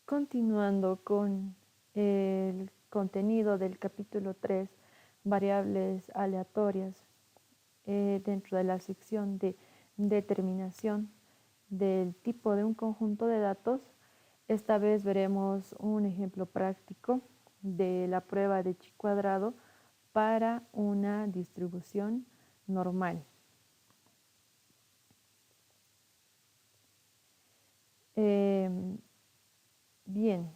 Continuando con el contenido del capítulo 3, variables aleatorias, dentro de la sección de determinación del tipo de un conjunto de datos, esta vez veremos un ejemplo práctico de la prueba de chi cuadrado para una distribución normal. Bien,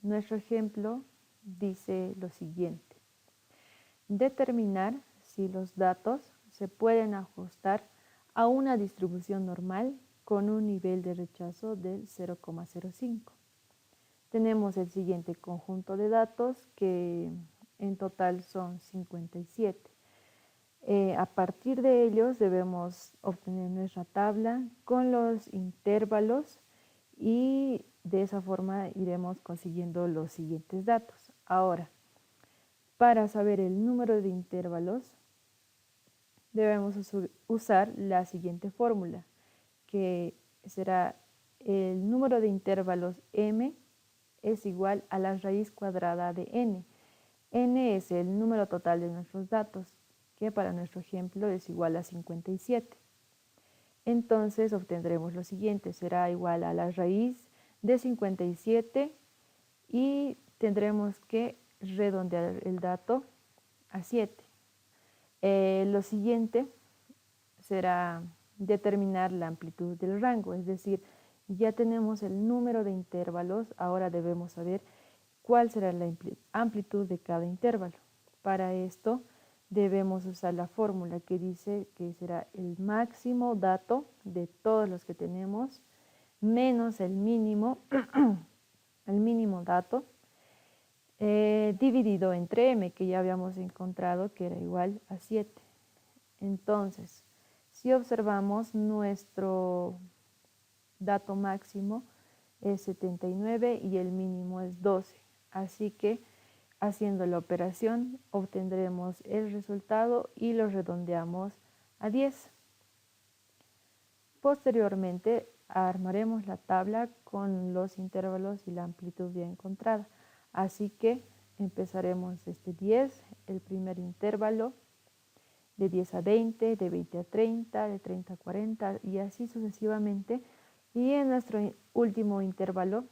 nuestro ejemplo dice lo siguiente: determinar si los datos se pueden ajustar a una distribución normal con un nivel de rechazo del 0,05. Tenemos el siguiente conjunto de datos que en total son 57. A partir de ellos debemos obtener nuestra tabla con los intervalos y de esa forma iremos consiguiendo los siguientes datos. Ahora, para saber el número de intervalos debemos usar la siguiente fórmula, que será el número de intervalos m es igual a la raíz cuadrada de n. N es el número total de nuestros datos, que para nuestro ejemplo es igual a 57. Entonces obtendremos lo siguiente: será igual a la raíz de 57 y tendremos que redondear el dato a 7. Lo siguiente será determinar la amplitud del rango, es decir, ya tenemos el número de intervalos, ahora debemos saber cuál será la amplitud de cada intervalo. Para esto debemos usar la fórmula que dice que será el máximo dato de todos los que tenemos menos el mínimo, el mínimo dato, dividido entre m, que ya habíamos encontrado que era igual a 7. Entonces, si observamos, nuestro dato máximo es 79 y el mínimo es 12. Así que haciendo la operación obtendremos el resultado y lo redondeamos a 10. Posteriormente armaremos la tabla con los intervalos y la amplitud ya encontrada. Así que empezaremos desde 10, el primer intervalo, de 10 a 20, de 20 a 30, de 30 a 40 y así sucesivamente. Y en nuestro último intervalo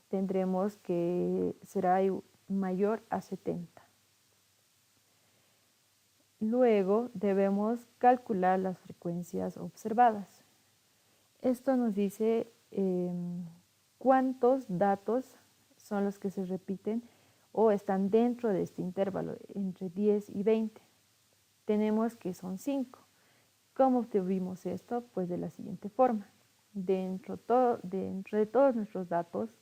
tendremos que será mayor a 70. Luego debemos calcular las frecuencias observadas. Esto nos dice cuántos datos son los que se repiten o están dentro de este intervalo, entre 10 y 20. Tenemos que son 5. ¿Cómo obtuvimos esto? Pues de la siguiente forma. Dentro de todos nuestros datos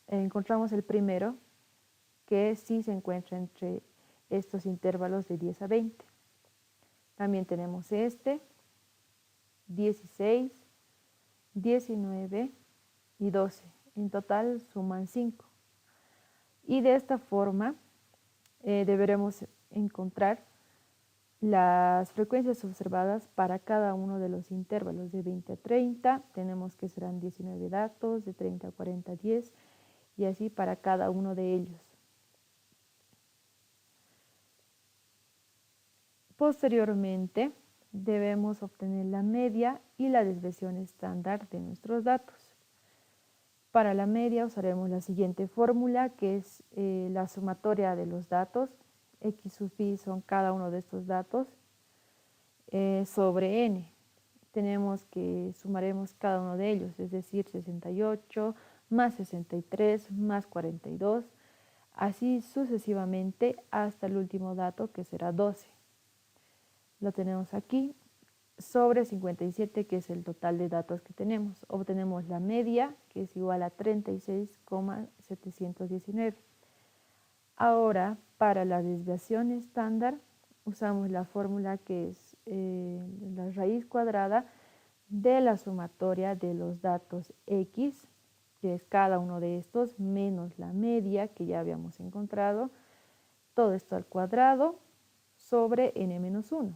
encontramos el primero, que sí se encuentra entre estos intervalos de 10 a 20. También tenemos este, 16, 19 y 12. En total suman 5. Y de esta forma deberemos encontrar las frecuencias observadas para cada uno de los intervalos. De 20 a 30 tenemos que serán 19 datos, de 30 a 40 10 y así para cada uno de ellos. Posteriormente debemos obtener la media y la desviación estándar de nuestros datos. Para la media usaremos la siguiente fórmula, que es la sumatoria de los datos. X sub i son cada uno de estos datos sobre n. Tenemos que sumaremos cada uno de ellos, es decir, 68 más 63 más 42, así sucesivamente hasta el último dato, que será 12. Lo tenemos aquí sobre 57, que es el total de datos que tenemos. Obtenemos la media, que es igual a 36,719. Ahora, para la desviación estándar, usamos la fórmula que es la raíz cuadrada de la sumatoria de los datos x, que es cada uno de estos, menos la media que ya habíamos encontrado, todo esto al cuadrado sobre n-1.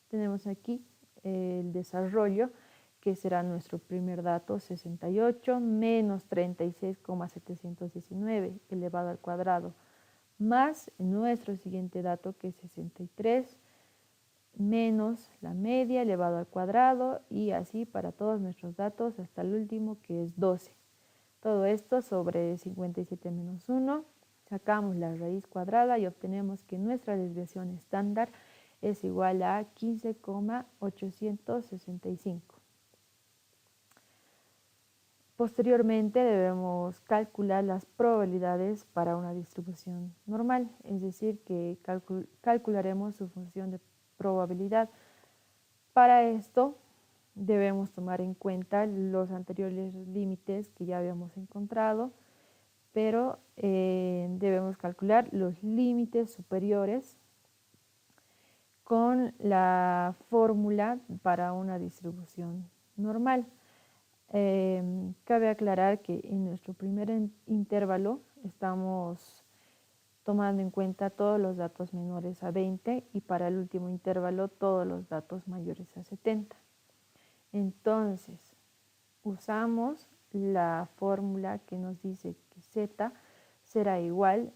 Tenemos aquí el desarrollo que será nuestro primer dato, 68 menos 36,719 elevado al cuadrado, más nuestro siguiente dato, que es 63 menos la media elevado al cuadrado, y así para todos nuestros datos hasta el último, que es 12. Todo esto sobre 57 menos 1, sacamos la raíz cuadrada y obtenemos que nuestra desviación estándar es igual a 15,865. Posteriormente debemos calcular las probabilidades para una distribución normal, es decir, que calcularemos su función de probabilidad. Para esto debemos tomar en cuenta los anteriores límites que ya habíamos encontrado, pero debemos calcular los límites superiores con la fórmula para una distribución normal. Cabe aclarar que en nuestro primer intervalo estamos tomando en cuenta todos los datos menores a 20 y para el último intervalo todos los datos mayores a 70. Entonces, usamos la fórmula que nos dice que z será igual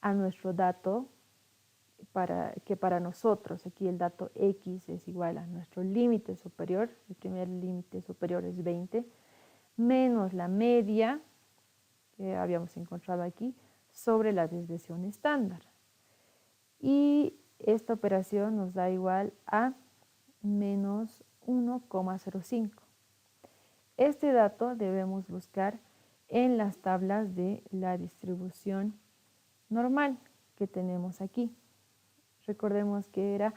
a nuestro dato, que para nosotros aquí el dato x es igual a nuestro límite superior, el primer límite superior es 20, menos la media que habíamos encontrado aquí sobre la desviación estándar. Y esta operación nos da igual a menos 1,05. Este dato debemos buscar en las tablas de la distribución normal que tenemos aquí. Recordemos que era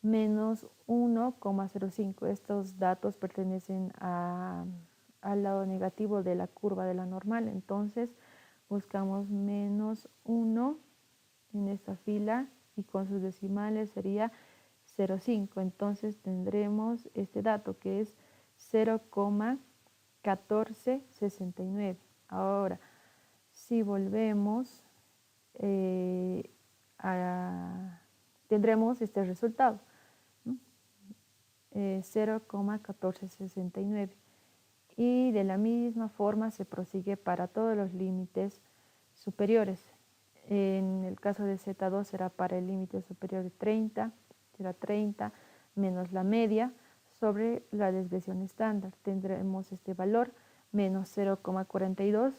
menos 1,05. Estos datos pertenecen al lado negativo de la curva de la normal. Entonces buscamos menos 1 en esta fila y con sus decimales sería 0,5. Entonces tendremos este dato que es 0,1469. Ahora, si volvemos tendremos este resultado, 0,1469. Y de la misma forma se prosigue para todos los límites superiores. En el caso de Z2 será para el límite superior de 30, será 30 menos la media sobre la desviación estándar. Tendremos este valor, menos 0,42.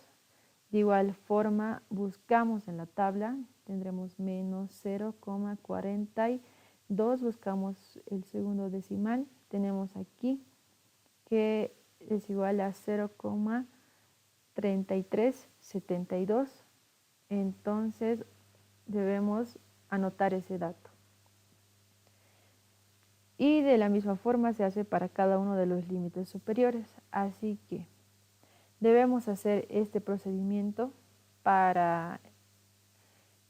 De igual forma, buscamos en la tabla, tendremos menos 0,42, buscamos el segundo decimal, tenemos aquí que es igual a 0,3372, entonces debemos anotar ese dato. Y de la misma forma se hace para cada uno de los límites superiores, así que debemos hacer este procedimiento para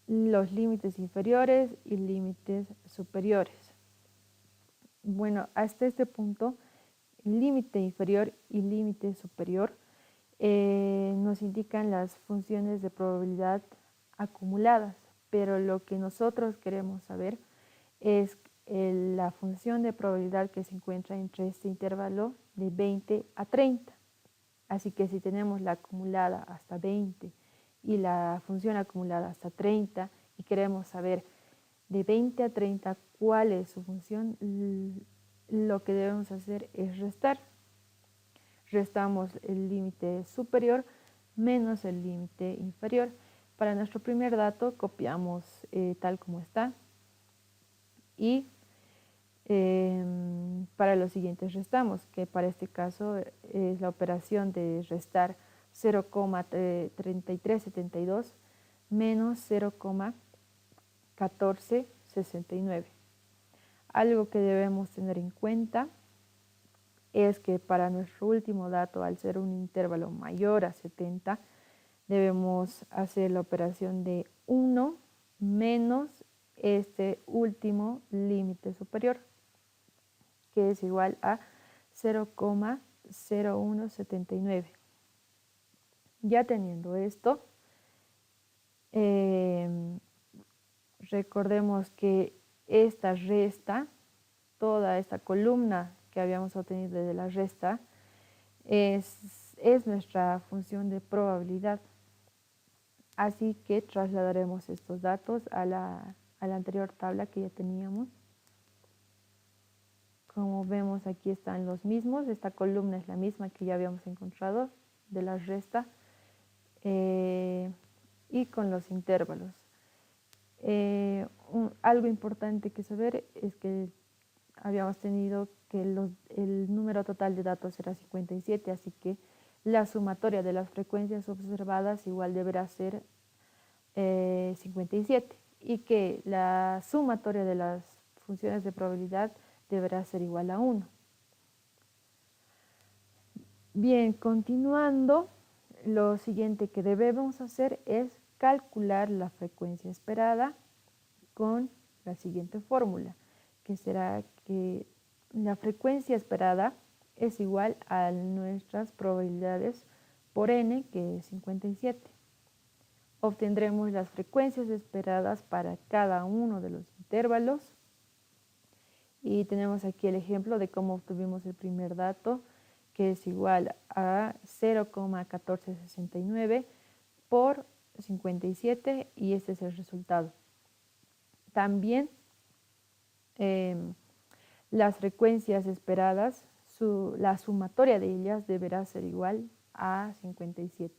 los límites inferiores y límites superiores. Bueno, hasta este punto, límite inferior y límite superior nos indican las funciones de probabilidad acumuladas, pero lo que nosotros queremos saber es la función de probabilidad que se encuentra entre este intervalo de 20 a 30. Así que si tenemos la acumulada hasta 20 y la función acumulada hasta 30 y queremos saber de 20 a 30 cuál es su función, lo que debemos hacer es restar. Restamos el límite superior menos el límite inferior. Para nuestro primer dato copiamos tal como está y para los siguientes restamos, que para este caso es la operación de restar 0,3372 menos 0,1469. Algo que debemos tener en cuenta es que para nuestro último dato, al ser un intervalo mayor a 70, debemos hacer la operación de 1 menos este último límite superior, que es igual a 0,0179. Ya teniendo esto, recordemos que esta resta, toda esta columna que habíamos obtenido de la resta es nuestra función de probabilidad. Así que trasladaremos estos datos a la anterior tabla que ya teníamos. Como vemos, aquí están los mismos. Esta columna es la misma que ya habíamos encontrado de la resta y con los intervalos. Algo importante que saber es que habíamos tenido que el número total de datos era 57, así que la sumatoria de las frecuencias observadas igual deberá ser 57 y que la sumatoria de las funciones de probabilidad deberá ser igual a 1. Bien, continuando, lo siguiente que debemos hacer es calcular la frecuencia esperada con la siguiente fórmula, que será que la frecuencia esperada es igual a nuestras probabilidades por n, que es 57. Obtendremos las frecuencias esperadas para cada uno de los intervalos. Y tenemos aquí el ejemplo de cómo obtuvimos el primer dato, que es igual a 0,1469 por 57, y este es el resultado. También las frecuencias esperadas, la sumatoria de ellas deberá ser igual a 57.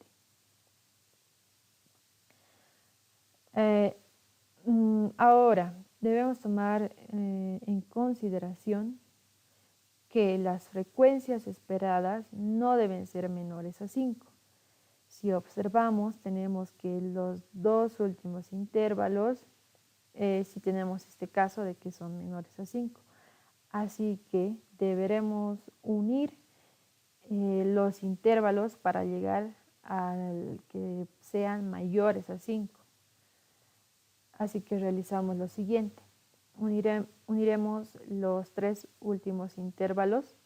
Ahora, debemos tomar en consideración que las frecuencias esperadas no deben ser menores a 5. Si observamos, tenemos que los dos últimos intervalos, si tenemos este caso de que son menores a 5. Así que deberemos unir los intervalos para llegar al que sean mayores a 5. Así que realizamos lo siguiente. Uniremos los tres últimos intervalos.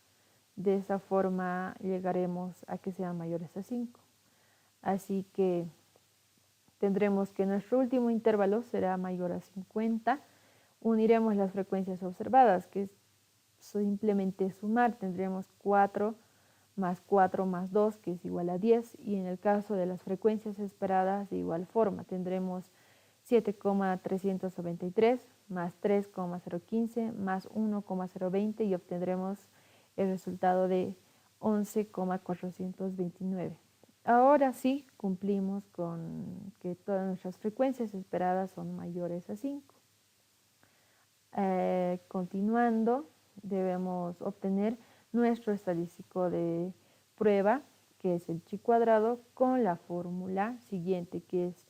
De esa forma llegaremos a que sean mayores a 5. Así que tendremos que nuestro último intervalo será mayor a 50. Uniremos las frecuencias observadas, que es simplemente sumar. Tendremos 4 más 4 más 2, que es igual a 10. Y en el caso de las frecuencias esperadas, de igual forma, tendremos 7,393 más 3,015 más 1,020 y obtendremos el resultado de 11,429. Ahora sí cumplimos con que todas nuestras frecuencias esperadas son mayores a 5. Continuando, debemos obtener nuestro estadístico de prueba, que es el chi cuadrado, con la fórmula siguiente, que es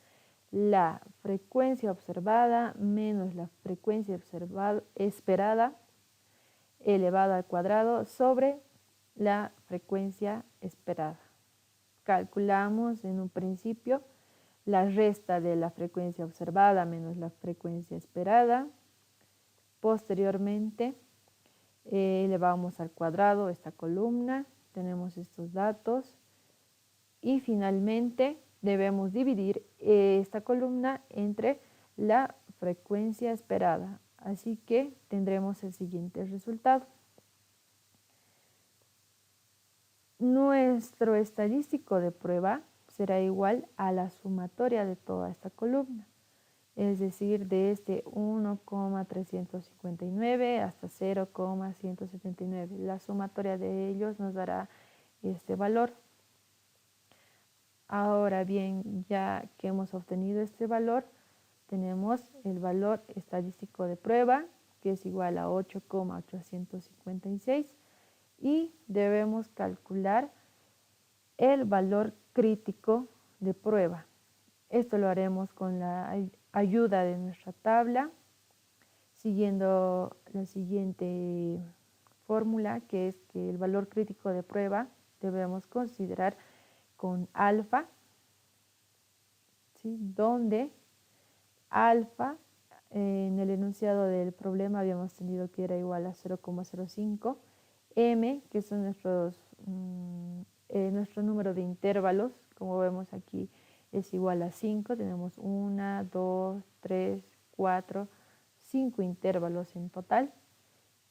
la frecuencia observada menos la frecuencia esperada elevado al cuadrado sobre la frecuencia esperada. Calculamos en un principio la resta de la frecuencia observada menos la frecuencia esperada. Posteriormente elevamos al cuadrado esta columna, tenemos estos datos y finalmente debemos dividir esta columna entre la frecuencia esperada. Así que tendremos el siguiente resultado. Nuestro estadístico de prueba será igual a la sumatoria de toda esta columna, es decir, de este 1,359 hasta 0,179. La sumatoria de ellos nos dará este valor. Ahora bien, ya que hemos obtenido este valor, tenemos el valor estadístico de prueba, que es igual a 8,856, y debemos calcular el valor crítico de prueba. Esto lo haremos con la ayuda de nuestra tabla, siguiendo la siguiente fórmula, que es que el valor crítico de prueba debemos considerar con alfa, ¿sí? Donde alfa en el enunciado del problema habíamos tenido que era igual a 0,05, m, que son nuestro número de intervalos, como vemos aquí es igual a 5, tenemos 1, 2, 3, 4, 5 intervalos en total,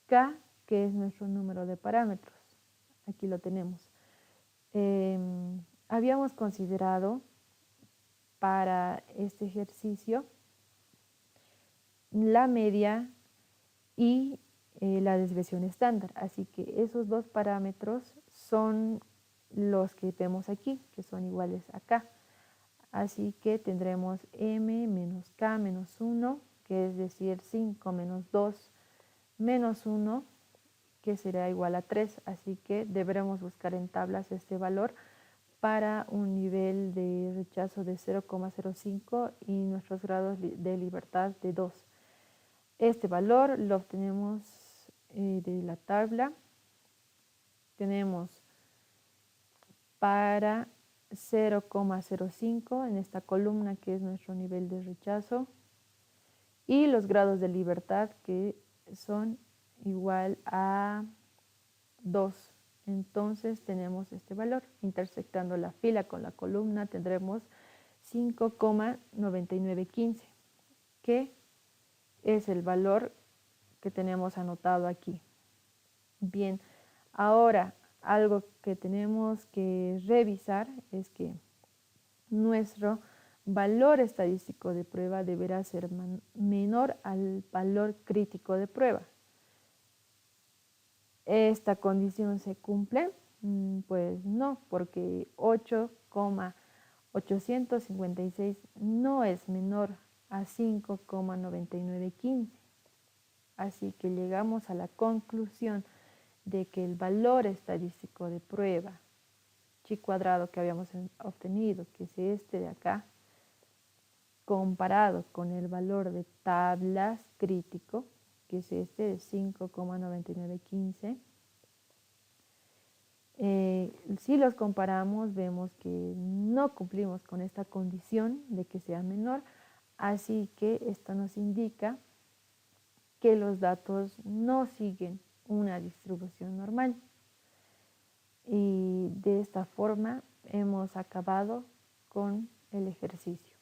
k, que que es nuestro número de parámetros. Aquí lo tenemos. Habíamos considerado para este ejercicio la media y la desviación estándar. Así que esos dos parámetros son los que vemos aquí, que son iguales acá. Así que tendremos m menos k menos 1, que es decir 5 menos 2 menos 1, que será igual a 3. Así que deberemos buscar en tablas este valor para un nivel de rechazo de 0,05 y nuestros grados de libertad de 2. Este valor lo obtenemos de la tabla. Tenemos para 0,05 en esta columna, que es nuestro nivel de rechazo, y los grados de libertad, que son igual a 2. Entonces tenemos este valor. Intersectando la fila con la columna tendremos 5,9915, que es el valor que tenemos anotado aquí. Bien, ahora algo que tenemos que revisar es que nuestro valor estadístico de prueba deberá ser menor al valor crítico de prueba. ¿Esta condición se cumple? Pues no, porque 8,856 no es menor a 5,9915. Así que llegamos a la conclusión de que el valor estadístico de prueba chi cuadrado que habíamos obtenido, que es este de acá, comparado con el valor de tablas crítico, que es este de 5,9915, si los comparamos vemos que no cumplimos con esta condición de que sea menor, así que esto nos indica que los datos no siguen una distribución normal. Y de esta forma hemos acabado con el ejercicio.